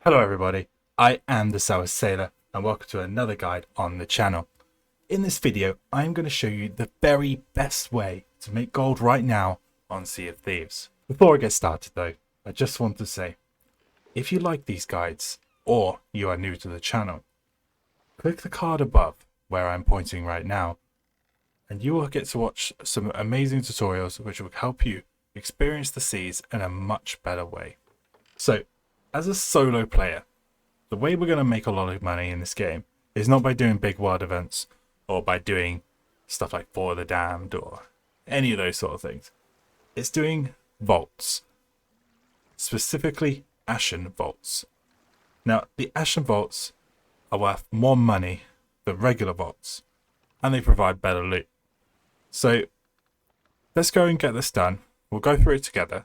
Hello everybody, I am the Sour Sailor and welcome to another guide on the channel. In this video, I'm going to show you the very best way to make gold right now on Sea of Thieves. Before I get started though, I just want to say, if you like these guides or you are new to the channel, click the card above where I'm pointing right now and you will get to watch some amazing tutorials which will help you experience the seas in a much better way. So, as a solo player, the way we're going to make a lot of money in this game is not by doing big world events or by doing stuff like For the Damned or any of those sort of things. It's doing vaults, specifically Ashen vaults. Now, the Ashen vaults are worth more money than regular vaults and they provide better loot. So, let's go and get this done. We'll go through it together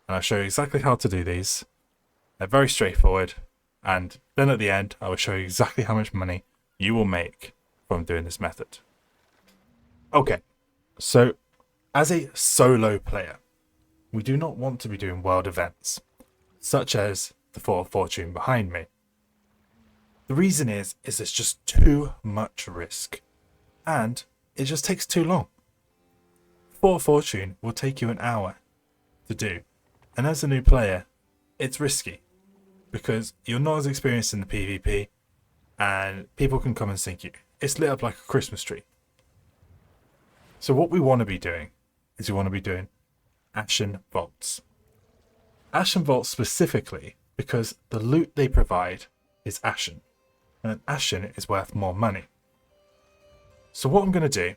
and I'll show you exactly how to do these. They're very straightforward, and then at the end I will show you exactly how much money you will make from doing this method. Okay, so as a solo player, we do not want to be doing world events, such as the Fall of Fortune behind me. The reason is it's just too much risk, and it just takes too long. Fall of Fortune will take you an hour to do, and as a new player, it's risky. Because you're not as experienced in the PvP and people can come and sink you. It's lit up like a Christmas tree. So what we want to be doing is we want to be doing Ashen Vaults. Ashen Vaults specifically because the loot they provide is Ashen. And an Ashen is worth more money. So what I'm going to do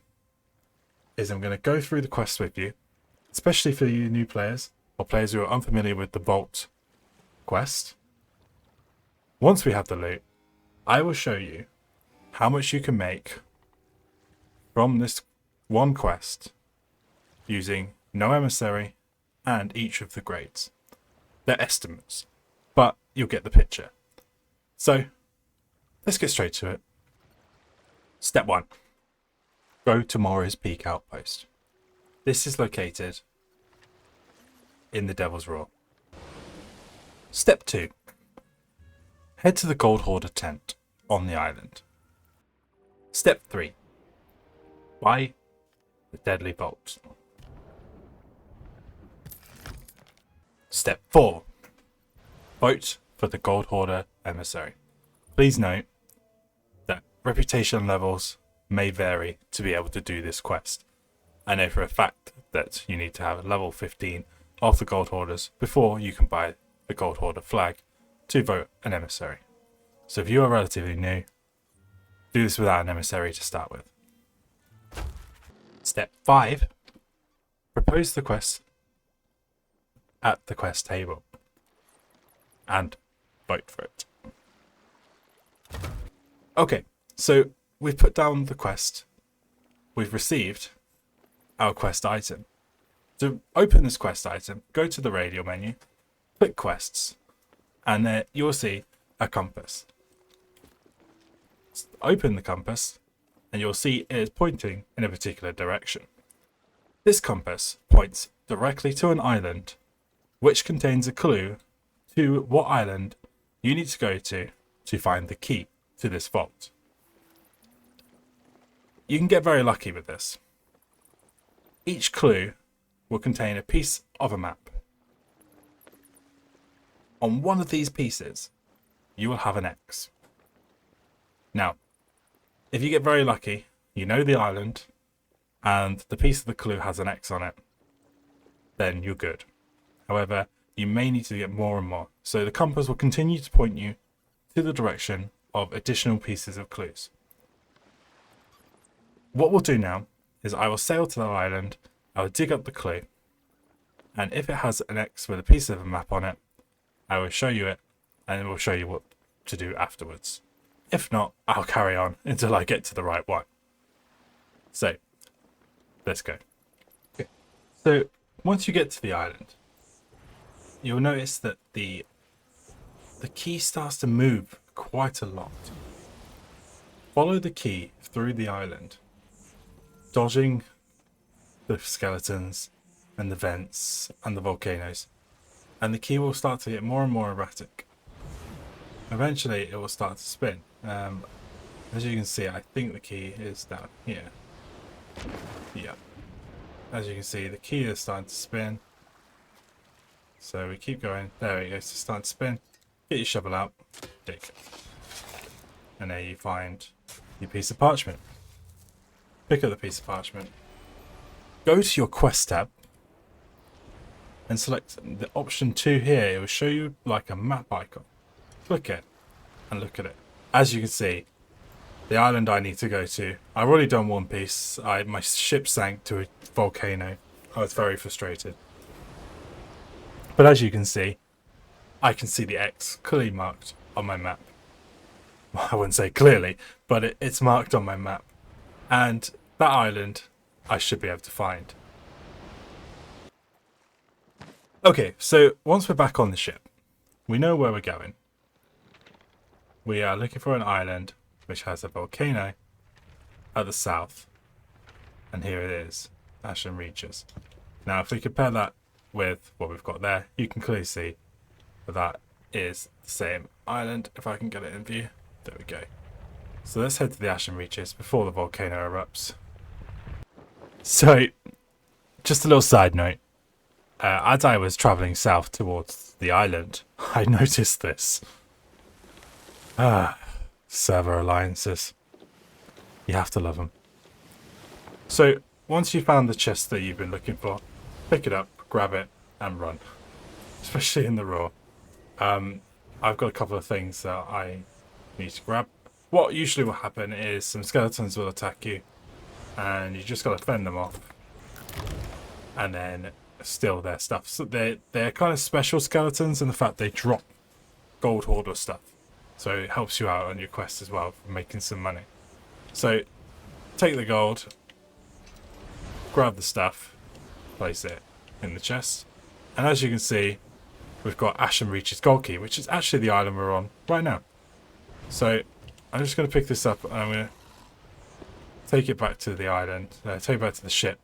is I'm going to go through the quests with you, especially for you new players or players who are unfamiliar with the Vault quest. Once we have the loot, I will show you how much you can make from this one quest using no emissary and each of the grades. They're estimates, but you'll get the picture. So, let's get straight to it. Step 1. Go to Mora's Peak Outpost. This is located in the Devil's Roar. Step 2. Head to the Gold Hoarder tent on the island. Step 3. Buy the Deadly Bolt. Step 4. Vote for the Gold Hoarder Emissary. Please note that reputation levels may vary to be able to do this quest. I know for a fact that you need to have a level 15 of the Gold Hoarders before you can buy the Gold Hoarder flag to vote an emissary. So if you are relatively new, do this without an emissary to start with. Step 5. Propose the quest at the quest table and vote for it. Okay, so we've put down the quest. We've received our quest item. To open this quest item, go to the radio menu, click quests, and there you'll see a compass. Open the compass and you'll see it is pointing in a particular direction. This compass points directly to an island which contains a clue to what island you need to go to find the key to this vault. You can get very lucky with this. Each clue will contain a piece of a map. On one of these pieces, you will have an X. Now, if you get very lucky, you know the island, and the piece of the clue has an X on it, then you're good. However, you may need to get more and more, so the compass will continue to point you to the direction of additional pieces of clues. What we'll do now is I will sail to the island, I will dig up the clue, and if it has an X with a piece of a map on it, I will show you it, and it will show you what to do afterwards. If not, I'll carry on until I get to the right one. So, let's go. Okay. So, once you get to the island, you'll notice that the key starts to move quite a lot. Follow the key through the island, dodging the skeletons and the vents and the volcanoes, and the key will start to get more and more erratic. eventually it will start to spin. As you can see, I think the key is down here. Yeah. As you can see, the key is starting to spin. So we keep going. There it goes. It's starting to spin. Get your shovel out. Dig. And there you find your piece of parchment. Pick up the piece of parchment. Go to your quest tab. And select the option 2 here. It will show you like a map icon. Click it. And look at it. As you can see, the island I need to go to. I've already done one piece. My ship sank to a volcano. I was very frustrated. But as you can see, I can see the X clearly marked on my map. Well, I wouldn't say clearly, but it's marked on my map. And that island I should be able to find. Okay, so once we're back on the ship, we know where we're going. We are looking for an island which has a volcano at the south. And here it is, Ashen Reaches. Now, if we compare that with what we've got there, you can clearly see that is the same island. If I can get it in view, there we go. So let's head to the Ashen Reaches before the volcano erupts. So, just a little side note. As I was travelling south towards the island, I noticed this. Server alliances. You have to love them. So, once you've found the chest that you've been looking for, pick it up, grab it, and run. Especially in the raw. I've got a couple of things that I need to grab. What usually will happen is some skeletons will attack you, and you just got to fend them off. And then steal their stuff. So they're kind of special skeletons in the fact they drop gold hoarder stuff. So it helps you out on your quest as well for making some money. So take the gold, grab the stuff, place it in the chest. And as you can see, we've got Ashen Reaches Gold Key, which is actually the island we're on right now. So I'm just going to pick this up and I'm going to take it back to the island, take it back to the ship.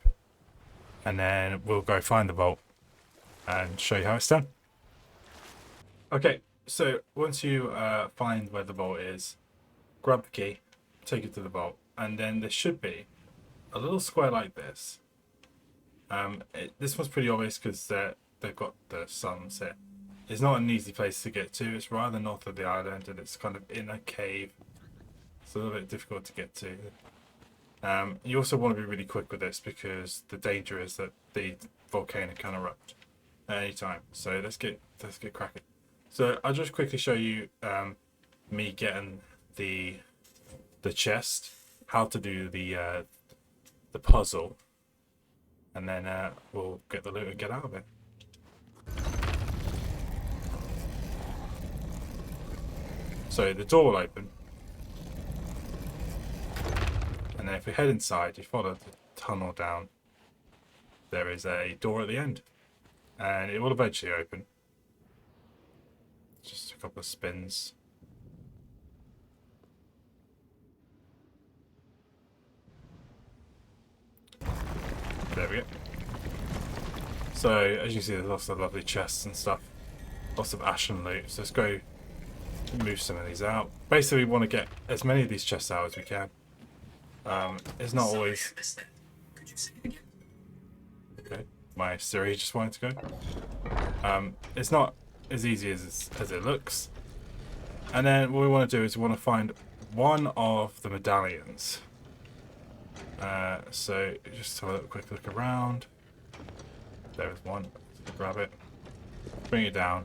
And then we'll go find the vault and show you how it's done. Okay, so once you find where the vault is, grab the key, take it to the vault, and then there should be a little square like this. This one's pretty obvious because they've got the suns here. It's not an easy place to get to. It's rather north of the island, and it's kind of in a cave. It's a little bit difficult to get to. You also want to be really quick with this because the danger is that the volcano can erupt at any time. So let's get cracking. So I'll just quickly show you me getting the chest, how to do the puzzle, and then we'll get the loot and get out of it. So the door will open. And then if we head inside, you follow the tunnel down, there is a door at the end. And it will eventually open. Just a couple of spins. There we go. So, as you see, there's lots of lovely chests and stuff. Lots of ashen loot. So let's go move some of these out. Basically, we want to get as many of these chests out as we can. It's not always... Okay, my Siri just wanted to go. It's not as easy as it looks. And then what we want to do is we want to find one of the medallions. So just have a quick look around. There's one. Grab it. Bring it down.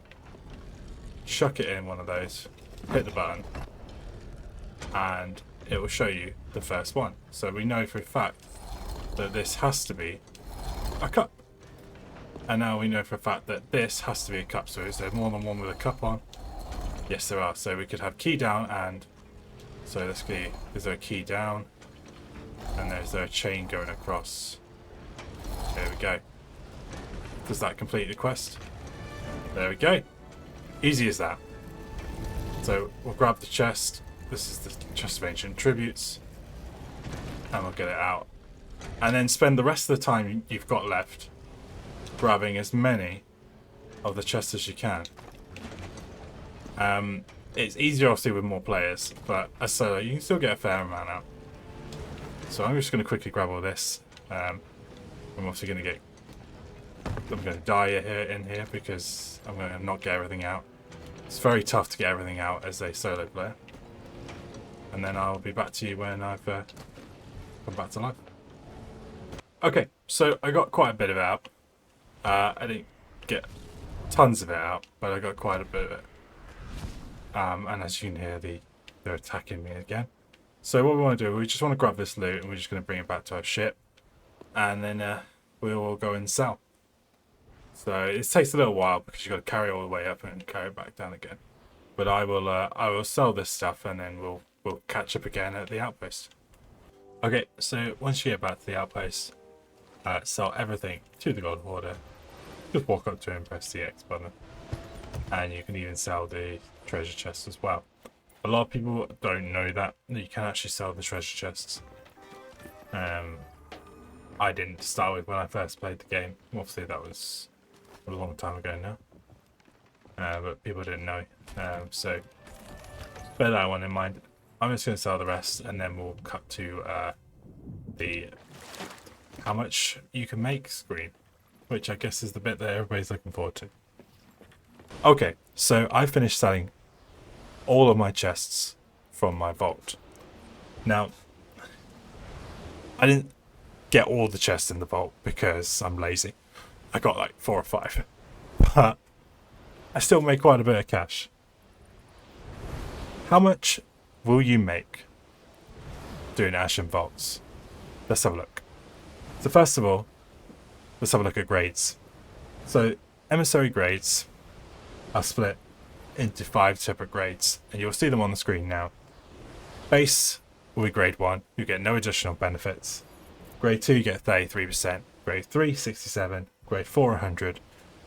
Chuck it in one of those. Hit the button. And it will show you the first one. So we know for a fact that this has to be a cup. And now we know for a fact that this has to be a cup. So is there more than one with a cup on? Yes, there are. So we could have key down and... So let's see. Is there a key down? And there's a chain going across. There we go. Does that complete the quest? There we go. Easy as that. So we'll grab the chest. This is the chest of ancient tributes. And we'll get it out. And then spend the rest of the time you've got left grabbing as many of the chests as you can. It's easier obviously with more players, but as solo you can still get a fair amount out. So I'm just going to quickly grab all this. I'm obviously going to die in here because I'm going to not get everything out. It's very tough to get everything out as a solo player. And then I'll be back to you when I've come back to life. Okay, so I got quite a bit of it out. I didn't get tons of it out, but I got quite a bit of it. And as you can hear, they're attacking me again. So what we want to do, we just want to grab this loot and we're just going to bring it back to our ship. And then we will go and sell. So it takes a little while because you've got to carry it all the way up and carry it back down again. But I will sell this stuff and then we'll catch up again at the outpost. Okay, so once you get back to the outpost, sell everything to the gold hoarder. Just walk up to him, press the X button. And you can even sell the treasure chests as well. A lot of people don't know that you can actually sell the treasure chests. I didn't start with when I first played the game. Obviously that was a long time ago now. But people didn't know. So bear that one in mind. I'm just going to sell the rest and then we'll cut to the how much you can make screen, which I guess is the bit that everybody's looking forward to. Okay, so I finished selling all of my chests from my vault. Now, I didn't get all the chests in the vault because I'm lazy. I got like 4 or 5, but I still made quite a bit of cash. How much will you make doing Ashen vaults? Let's have a look. So first of all, let's have a look at grades. So emissary grades are split into 5 separate grades, and you'll see them on the screen now. Base will be grade 1, you get no additional benefits. Grade 2 you get 33%, grade 3 67%, grade 4 100,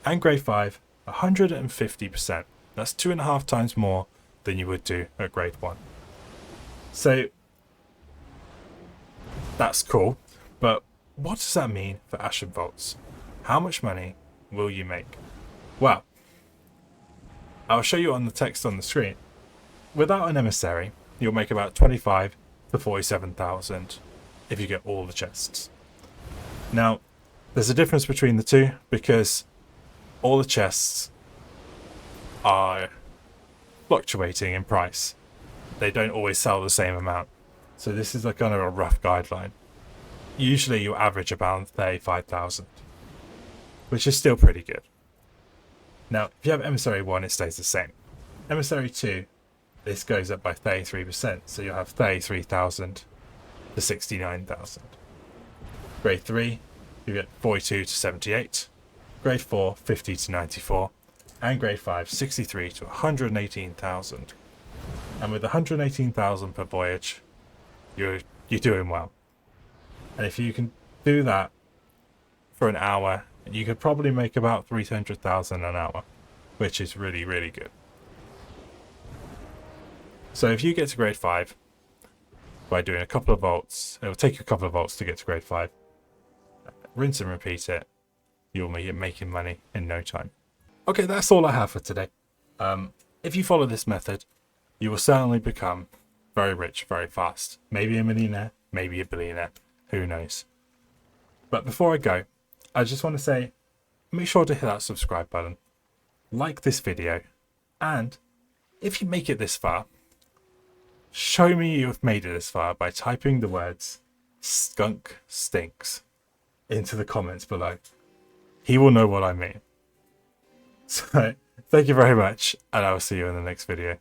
and grade 5 150%. That's 2.5 times more than you would do at grade 1. So that's cool, but what does that mean for Ashen vaults? How much money will you make? Well, I'll show you on the text on the screen. Without an emissary, you'll make about 25 to 47,000 if you get all the chests. Now, there's a difference between the two because all the chests are fluctuating in price. They don't always sell the same amount. So this is a kind of a rough guideline. Usually you average about 35,000, which is still pretty good. Now, if you have Emissary 1, it stays the same. Emissary 2, this goes up by 33%, so you'll have 33,000 to 69,000. Grade 3, you get 42 to 78. Grade 4, 50 to 94. And grade 5, 63 to 118,000. And with 118,000 per voyage, you're doing well. And if you can do that for an hour, you could probably make about 300,000 an hour, which is really, really good. So if you get to grade 5 by doing a couple of vaults, it'll take you a couple of vaults to get to grade 5. Rinse and repeat it. You'll be making money in no time. Okay, that's all I have for today. If you follow this method, you will certainly become very rich very fast. Maybe a millionaire, maybe a billionaire. Who knows? But before I go, I just want to say, make sure to hit that subscribe button, like this video, and if you make it this far, show me you've made it this far by typing the words skunk stinks into the comments below. He will know what I mean. So, thank you very much, and I will see you in the next video.